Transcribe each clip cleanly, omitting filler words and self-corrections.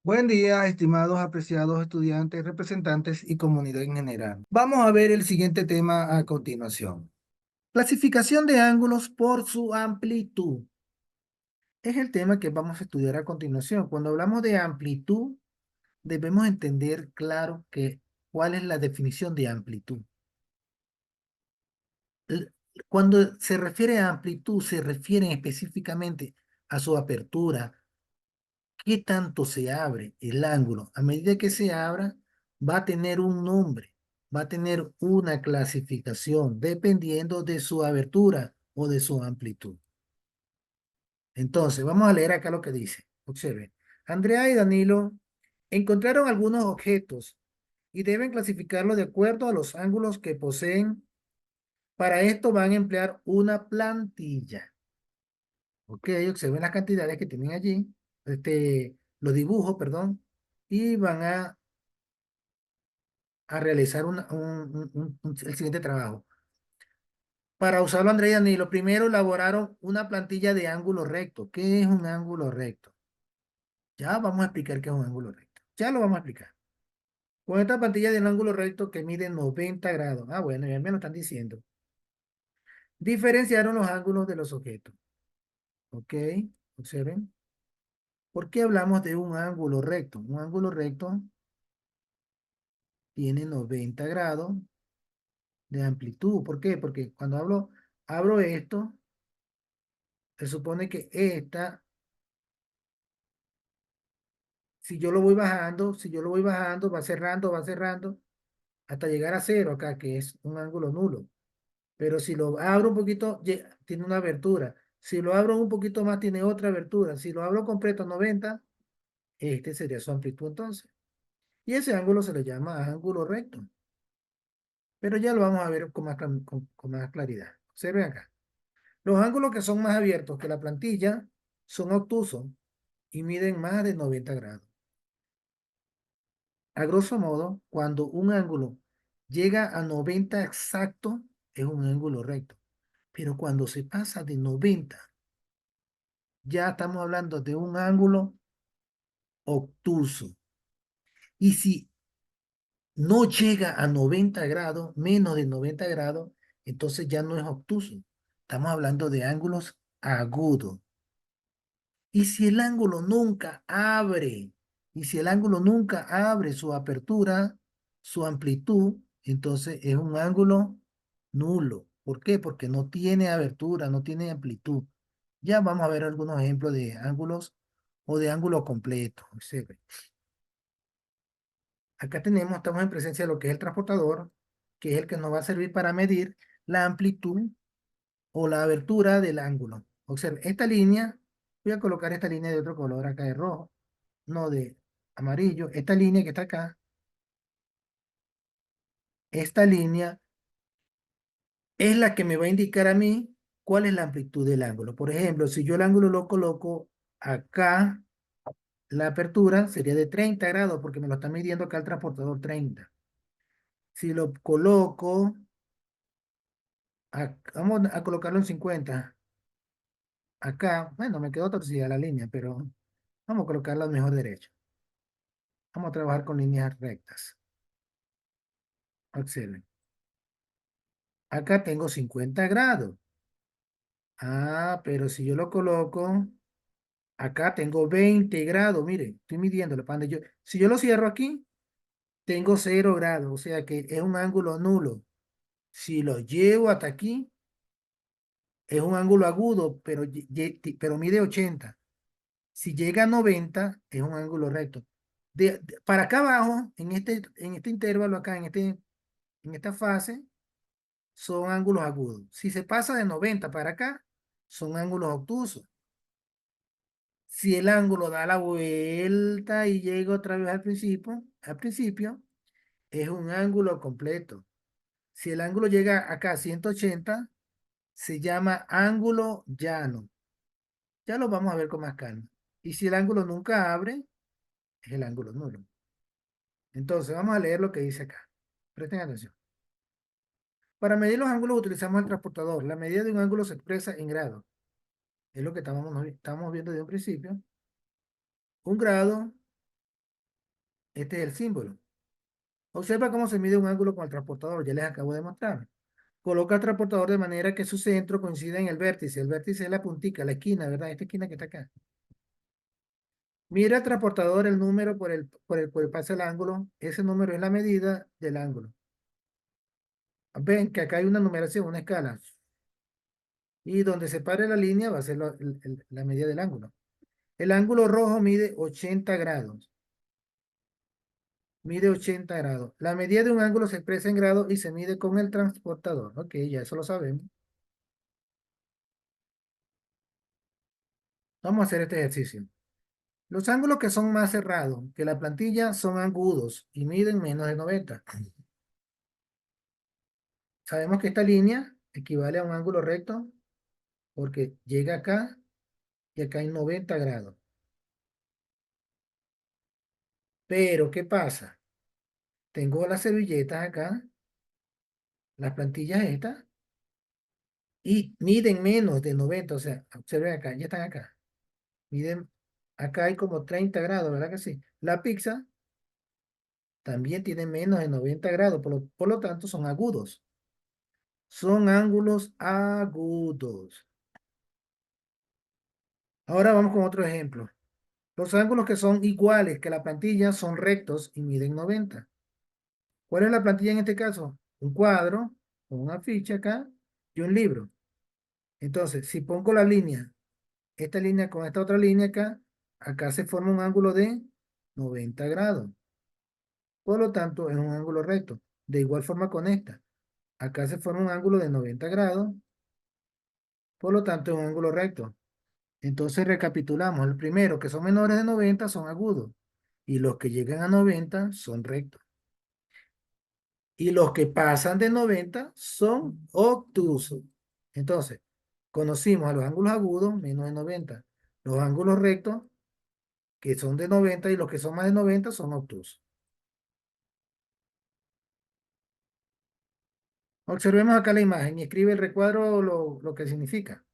Buen día, estimados, apreciados estudiantes, representantes y comunidad en general. Vamos a ver el siguiente tema a continuación. Clasificación de ángulos por su amplitud. Es el tema que vamos a estudiar a continuación. Cuando hablamos de amplitud, debemos entender claro cuál es la definición de amplitud. L- Cuando se refiere a amplitud, se refiere específicamente a su apertura. ¿Qué tanto se abre el ángulo? A medida que se abra, va a tener un nombre, va a tener una clasificación dependiendo de su abertura o de su amplitud. Entonces, vamos a leer acá lo que dice. Observen. Andrea y Danilo encontraron algunos objetos y deben clasificarlos de acuerdo a los ángulos que poseen. Para esto van a emplear una plantilla. Ok, observen las cantidades que tienen allí, los dibujos, perdón, y van a realizar el siguiente trabajo. Para usarlo, Andrea y Danilo, primero elaboraron una plantilla de ángulo recto. ¿Qué es un ángulo recto? Ya vamos a explicar qué es un ángulo recto. Ya lo vamos a explicar. Con esta plantilla de un ángulo recto que mide 90 grados. Ah, bueno, ya me lo están diciendo. Diferenciaron los ángulos de los objetos. Ok, observen. ¿Por qué hablamos de un ángulo recto? Un ángulo recto tiene 90 grados de amplitud. ¿Por qué? Porque cuando abro esto, se supone que si yo lo voy bajando, va cerrando, hasta llegar a cero acá, que es un ángulo nulo. Pero si lo abro un poquito, tiene una abertura. Si lo abro un poquito más, tiene otra abertura. Si lo abro completo 90, este sería su amplitud entonces. Y ese ángulo se le llama ángulo recto. Pero ya lo vamos a ver con más claridad. Observen acá. Los ángulos que son más abiertos que la plantilla son obtusos y miden más de 90 grados. A grosso modo, cuando un ángulo llega a 90 exacto, es un ángulo recto. Pero cuando se pasa de 90, ya estamos hablando de un ángulo obtuso. Y si no llega a 90 grados, menos de 90 grados, entonces ya no es obtuso. Estamos hablando de ángulos agudos. Y si el ángulo nunca abre, y si el ángulo nunca abre su apertura, su amplitud, entonces es un ángulo nulo. ¿Por qué? Porque no tiene abertura, no tiene amplitud. Ya vamos a ver algunos ejemplos de ángulos o de ángulo completo. Observe. Acá estamos en presencia de lo que es el transportador, que es el que nos va a servir para medir la amplitud o la abertura del ángulo. Observe, esta línea, voy a colocar esta línea de otro color acá de rojo, no de amarillo. Esta línea que está acá, esta línea es la que me va a indicar a mí cuál es la amplitud del ángulo. Por ejemplo, si yo el ángulo lo coloco acá, la apertura sería de 30 grados porque me lo está midiendo acá el transportador 30. Si lo coloco, vamos a colocarlo en 50. Acá, bueno, me quedó torcida la línea, pero vamos a colocarla mejor derecho. Vamos a trabajar con líneas rectas. Observen. Acá tengo 50 grados. Ah, pero si yo lo coloco, acá tengo 20 grados. Mire, estoy midiéndolo. Si yo lo cierro aquí, tengo 0 grados. O sea que es un ángulo nulo. Si lo llevo hasta aquí, es un ángulo agudo, pero mide 80. Si llega a 90, es un ángulo recto. Para acá abajo, en este intervalo acá, en esta fase, son ángulos agudos. Si se pasa de 90 para acá, son ángulos obtusos. Si el ángulo da la vuelta y llega otra vez al principio, es un ángulo completo. Si el ángulo llega acá a 180, se llama ángulo llano. Ya lo vamos a ver con más calma. Y si el ángulo nunca abre, es el ángulo nulo. Entonces, vamos a leer lo que dice acá. Presten atención. Para medir los ángulos utilizamos el transportador. La medida de un ángulo se expresa en grados. Es lo que estamos viendo de un principio. Un grado Este es el símbolo. Observa cómo se mide un ángulo con el transportador, ya les acabo de mostrar. Coloca el transportador de manera que su centro coincida en el vértice. El vértice es la puntica, la esquina, ¿verdad? Esta esquina que está acá. Mira el transportador, el número por el pasa el ángulo. Ese número es la medida del ángulo. Ven que acá hay una numeración, una escala. Y donde se pare la línea va a ser la medida del ángulo. El ángulo rojo mide 80 grados. Mide 80 grados. La medida de un ángulo se expresa en grados y se mide con el transportador. Ok, ya eso lo sabemos. Vamos a hacer este ejercicio. Los ángulos que son más cerrados que la plantilla son agudos y miden menos de 90. Sabemos que esta línea equivale a un ángulo recto porque llega acá y acá hay 90 grados. Pero, ¿qué pasa? Tengo las servilletas acá, las plantillas estas, y miden menos de 90. O sea, observen acá, ya están acá. Miden, acá hay como 30 grados, ¿verdad que sí? La pizza también tiene menos de 90 grados, por lo tanto son agudos. Son ángulos agudos. Ahora vamos con otro ejemplo. Los ángulos que son iguales que la plantilla son rectos y miden 90. ¿Cuál es la plantilla en este caso? Un cuadro, una ficha acá y un libro. Entonces, si pongo la línea, esta línea con esta otra línea acá, acá se forma un ángulo de 90 grados. Por lo tanto, es un ángulo recto. De igual forma con esta. Acá se forma un ángulo de 90 grados. Por lo tanto, es un ángulo recto. Entonces, recapitulamos. El primero, que son menores de 90, son agudos. Y los que llegan a 90 son rectos. Y los que pasan de 90 son obtusos. Entonces, conocimos a los ángulos agudos, menos de 90. Los ángulos rectos, que son de 90, y los que son más de 90 son obtusos. Observemos acá la imagen y escribe el recuadro lo que significa.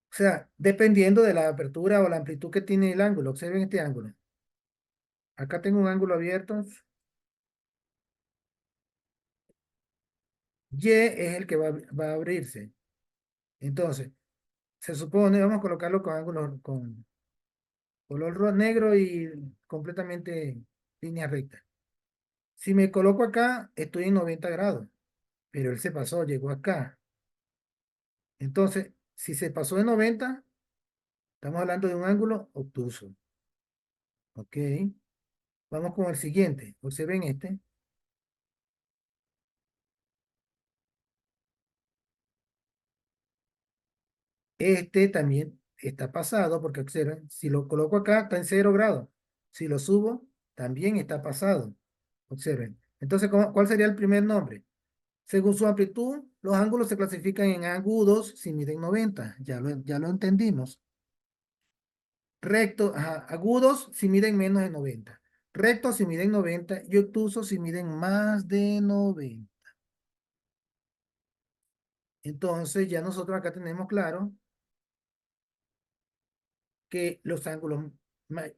O sea, dependiendo de la apertura o la amplitud que tiene el ángulo. Observen este ángulo. Acá tengo un ángulo abierto. Y es el que va a abrirse. Entonces, se supone, vamos a colocarlo con ángulo con color negro y completamente línea recta. Si me coloco acá, estoy en 90 grados, pero él se pasó, llegó acá. Entonces, si se pasó de 90, estamos hablando de un ángulo obtuso. Ok. Vamos con el siguiente. Observen este. Este también está pasado porque observen, si lo coloco acá, está en 0 grados. Si lo subo, también está pasado. Observen. Entonces, ¿cuál sería el primer nombre? Según su amplitud, los ángulos se clasifican en agudos si miden 90. Ya lo entendimos. Rectos, ajá, agudos si miden menos de 90. Rectos si miden 90 y obtusos si miden más de 90. Entonces, ya nosotros acá tenemos claro que los ángulos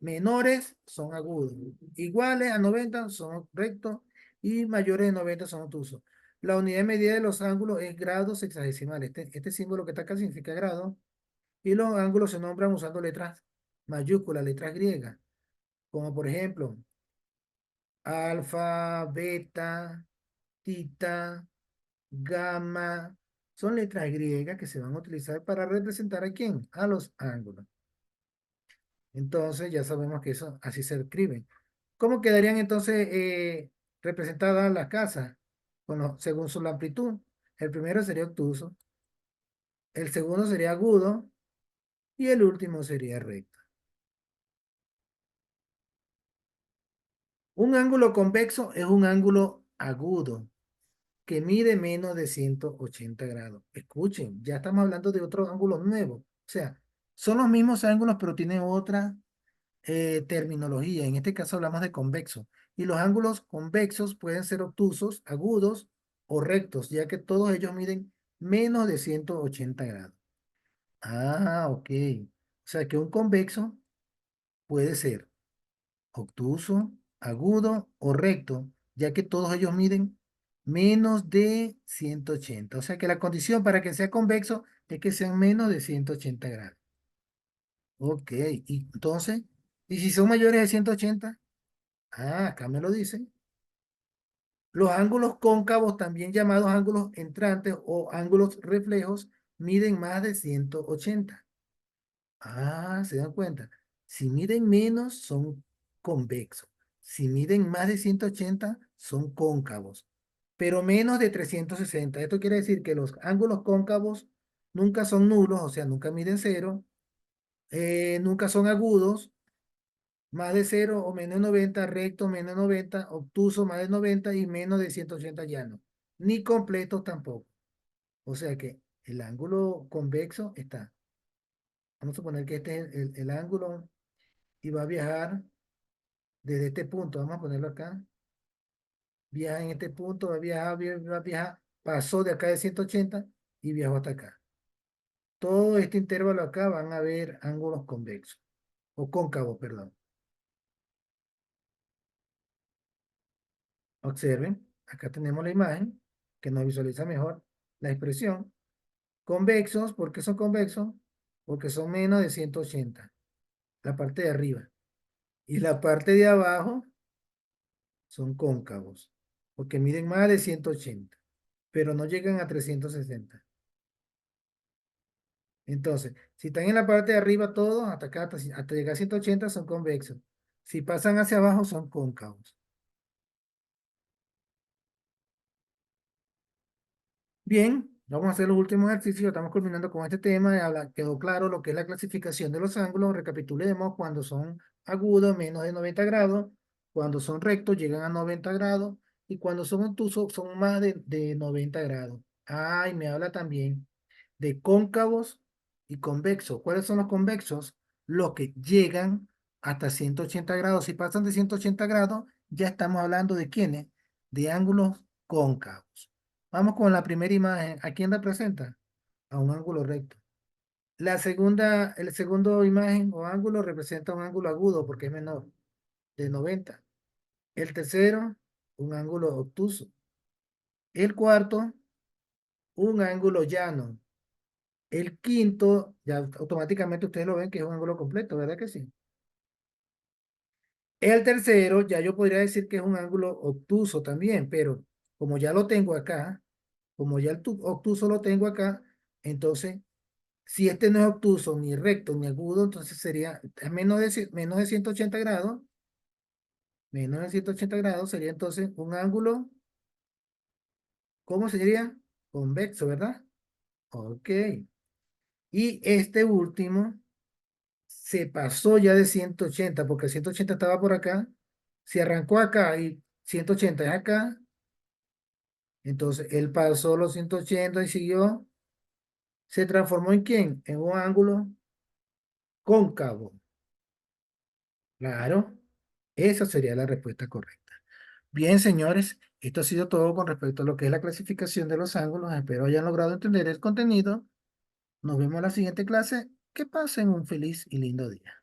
menores son agudos, iguales a 90 son rectos y mayores de 90 son obtusos. La unidad de medida de los ángulos es grados sexagesimales. Este símbolo que está acá significa grado y los ángulos se nombran usando letras mayúsculas, letras griegas, como por ejemplo alfa, beta, tita, gamma. Son letras griegas que se van a utilizar para representar a quién, a los ángulos. Entonces ya sabemos que eso así se escribe. ¿Cómo quedarían entonces representadas las casas? Bueno, según su amplitud. El primero sería obtuso, el segundo sería agudo y el último sería recto. Un ángulo convexo es un ángulo agudo que mide menos de 180 grados. Escuchen, ya estamos hablando de otro ángulo nuevo. O sea, son los mismos ángulos, pero tienen otra terminología. En este caso hablamos de convexo. Y los ángulos convexos pueden ser obtusos, agudos o rectos, ya que todos ellos miden menos de 180 grados. Ah, ok. O sea que un convexo puede ser obtuso, agudo o recto, ya que todos ellos miden menos de 180. O sea que la condición para que sea convexo es que sean menos de 180 grados. Ok, y entonces, ¿y si son mayores de 180? Ah, acá me lo dicen. Los ángulos cóncavos, también llamados ángulos entrantes o ángulos reflejos, miden más de 180. Ah, se dan cuenta. Si miden menos, son convexos. Si miden más de 180, son cóncavos. Pero menos de 360. Esto quiere decir que los ángulos cóncavos nunca son nulos, o sea, nunca miden cero, nunca son agudos, más de cero o menos de 90, recto menos de 90, obtuso más de 90 y menos de 180 llano. Ni completos tampoco. O sea que el ángulo convexo está. Vamos a suponer que este es el ángulo y va a viajar desde este punto, vamos a ponerlo acá, viaja en este punto, va a viajar, pasó de acá de 180 y viajó hasta acá. Todo este intervalo acá van a haber ángulos convexos, o cóncavos, perdón. Observen, acá tenemos la imagen que nos visualiza mejor la expresión. Convexos, ¿por qué son convexos? Porque son menos de 180, la parte de arriba. Y la parte de abajo son cóncavos, porque miden más de 180, pero no llegan a 360. Entonces, si están en la parte de arriba todos, hasta acá, hasta llegar a 180 son convexos. Si pasan hacia abajo son cóncavos. Bien, vamos a hacer los últimos ejercicios. Estamos culminando con este tema. Quedó claro lo que es la clasificación de los ángulos. Recapitulemos: cuando son agudos, menos de 90 grados; cuando son rectos, llegan a 90 grados; y cuando son obtusos, son más de 90 grados. Ah, y me habla también de cóncavos y convexos. ¿Cuáles son los convexos? Los que llegan hasta 180 grados. Si pasan de 180 grados, ya estamos hablando de ¿quiénes? De ángulos cóncavos. Vamos con la primera imagen. ¿A quién representa? A un ángulo recto. El segundo imagen o ángulo representa un ángulo agudo porque es menor, de 90. El tercero, un ángulo obtuso. El cuarto, un ángulo llano. El quinto, ya automáticamente ustedes lo ven que es un ángulo completo, ¿verdad que sí? El tercero, ya yo podría decir que es un ángulo obtuso también, pero como ya lo tengo acá, como ya obtuso lo tengo acá, entonces, si este no es obtuso, ni recto, ni agudo, entonces sería menos de 180 grados. Menos de 180 grados sería entonces un ángulo, ¿cómo sería? Convexo, ¿verdad? Ok. Y este último se pasó ya de 180 porque 180 estaba por acá. Si arrancó acá y 180 es acá, entonces él pasó los 180 y siguió. ¿Se transformó en quién? En un ángulo cóncavo. Claro, esa sería la respuesta correcta. Bien, señores, esto ha sido todo con respecto a lo que es la clasificación de los ángulos. Espero hayan logrado entender el contenido. Nos vemos en la siguiente clase. Que pasen un feliz y lindo día.